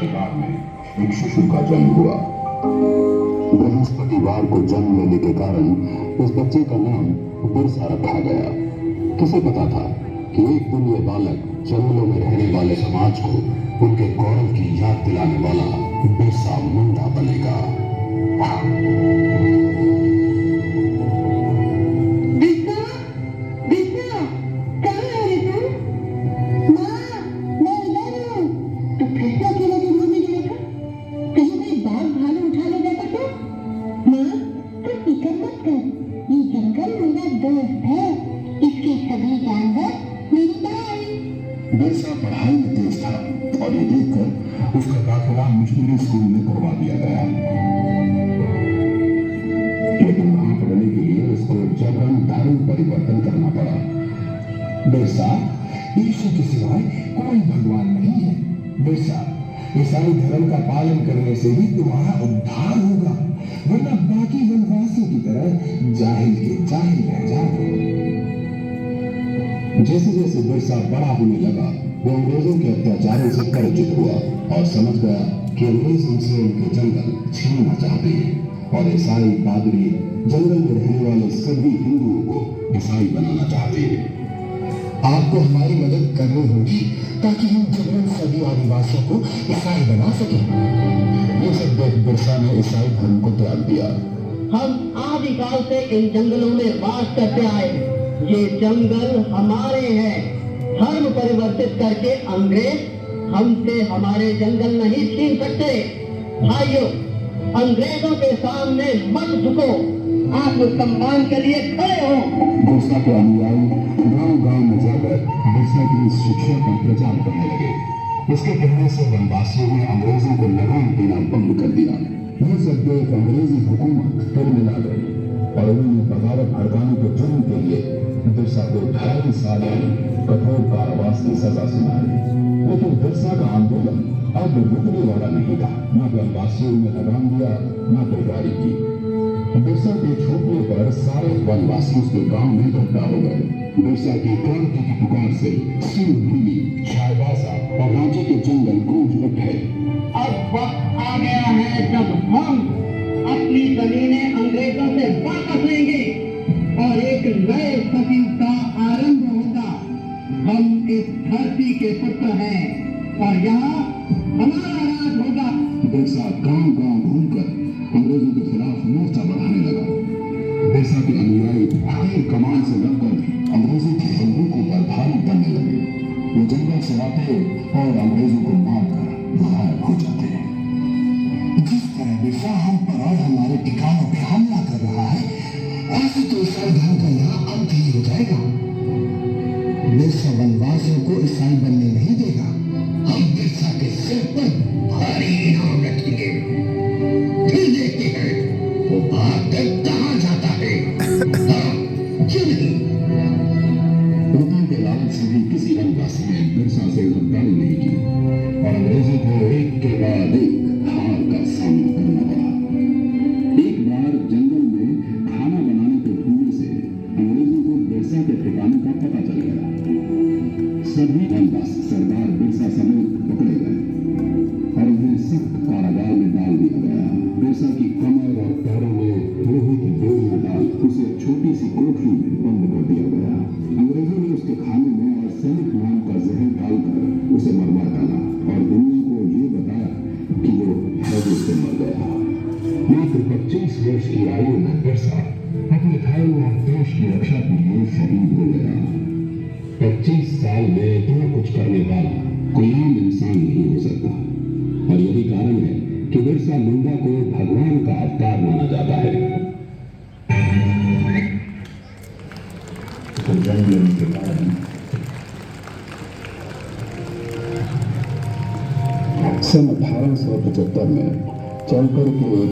परिवार में एक शिशु का जन्म हुआ। बृहस्पतिवार को जन्म लेने के कारण उस बच्चे का नाम बिरसा रखा गया। किसे पता था कि एक दिन ये बालक जंगलों में रहने वाले समाज को उनके गौरव की याद दिलाने वाला बिरसा मुंडा बनेगा। बिरसा पढ़ाई में तेज था और ये देखकर उसका दाखिला मिशनरी स्कूल में करवा दिया गया। लेकिन वहां पढ़ने के लिए उसको जबरन धर्म परिवर्तन करना पड़ा। बिरसा, ईश्वर के सिवाय कोई भगवान नहीं है। बिरसा, ईसाई धर्म का पालन करने से ही तुम्हारा उद्धार होगा, वरना बाकी वनवासियों की तरह जाहिल के जाहिल रह जाओगे। जैसे जैसे बिरसा बड़ा होने लगा, वो अंग्रेजों के अत्याचारों से परिचित हुआ और समझ गया कि अंग्रेज उनसे उनके जंगल छीनना चाहते हैं और ईसाई पादरी जंगल में रहने वाले सभी हिंदुओं को ईसाई बनाना चाहते हैं। आपको हमारी मदद करनी होगी ताकि हम जंगल सभी आदिवासियों को ईसाई बना सकें। ये सब देख बिरसा ने ईसाई धर्म को त्याग दिया। हम आदिकाल से इन जंगलों में वास करते आए हैं। ये जंगल हमारे हैं। धर्म परिवर्तित करके अंग्रेज हमसे हमारे जंगल नहीं छीन सकते। भाइयों, अंग्रेजों के सामने मत झुको, आत्मसम्मान के लिए खड़े हो। बिरसा के अनुयायी गांव-गांव में जाकर बिरसा की इस शिक्षा का प्रचार करने लगे। इसके कहने से वनवासियों ने अंग्रेजों को लगाम देना बंद कर दिया। यह सब देख अंग्रेजी हुकूमत फिर मिला गई और उन्होंने बगावत भड़काने के जुर्म के लिए बिरसा को 2.5 साल कठोर कारावास की सजा सुनाई। लेकिन बिरसा का आंदोलन अब रुकने वाला नहीं था। न वनवासियों ने लगाम दिया, न बेगारी की। बिरसा के छूटने पर सारे वनवासी उसके गांव में इकट्ठा हो गए। बिरसा की क्रांति की पुकार से सिंहभूमि, छायवासा और रांची के जंगल गूंज उठे। अब वक्त आ गया है जब हम अपनी जमीनें अंग्रेजों से वापस लेंगे और एक नए सदी का आरंभ होगा। हम इस धरती के पुत्र हैं और यहाँ हमारा राज होगा। बिरसा गांव-गांव घूमकर अंग्रेजों के खिलाफ मोर्चा बढ़ाने लगा। बिरसा के अनुयायी तीर कमान से लड़कर अंग्रेजों की बंदूकों पर भारी पड़ने लगे। वो जंगल से आते और अंग्रेजों को मारकर गायब हो जाते। जिस तरह बिरसा हम पर और हमारे ठिकानों पे हमला कर रहा है, ऐसे तो ईसाई धर्म का यहाँ अंत ही हो जाएगा। बिरसा वनवासियों को ईसाई बनने नहीं देगा। हम बिरसा के सिर पर भारी इनाम रखेंगे। फिर देखते हैं वो भाग कर कहाँ जाता है। हाँ, क्यों नहीं? रुपयों के लालच से भी किसी वनवासी ने बिरसा से गद्दारी नहीं की और अंग्रेजों को एक के बाद एक हार का सामना करना पड़ा। एक बार जंगल में खाना बनाने के भूलने से अंग्रेजों को बिरसा के ठिकाने का पता चल गया। सभी वनवासी सरदार बिरसा समेत पकड़े गए और उन्हें सख्त कारागार में डाल दिया गया। बिरसा की कमर और पैरों में लोहे की बेड़ियां डाल उसे छोटी सी कोठरी में बंद कर दिया गया। अंग्रेजों ने उसके खाने में आर्सेनिक नाम का जहर डालकर उसे मरवा डाला और दुनिया को ये बताया कि वो हैजे से मर गया। मात्र 25 वर्ष की आयु में बिरसा अपने धर्म और देश की रक्षा के लिए शहीद हो गया। 25 साल में इतना कुछ करने वाला कोई आम इंसान नहीं हो सकता और यही कारण है कि बिरसा मुंडा को भगवान का अवतार माना जाता है। तो जन्म लेने के कारण सन 1875 में चलकर के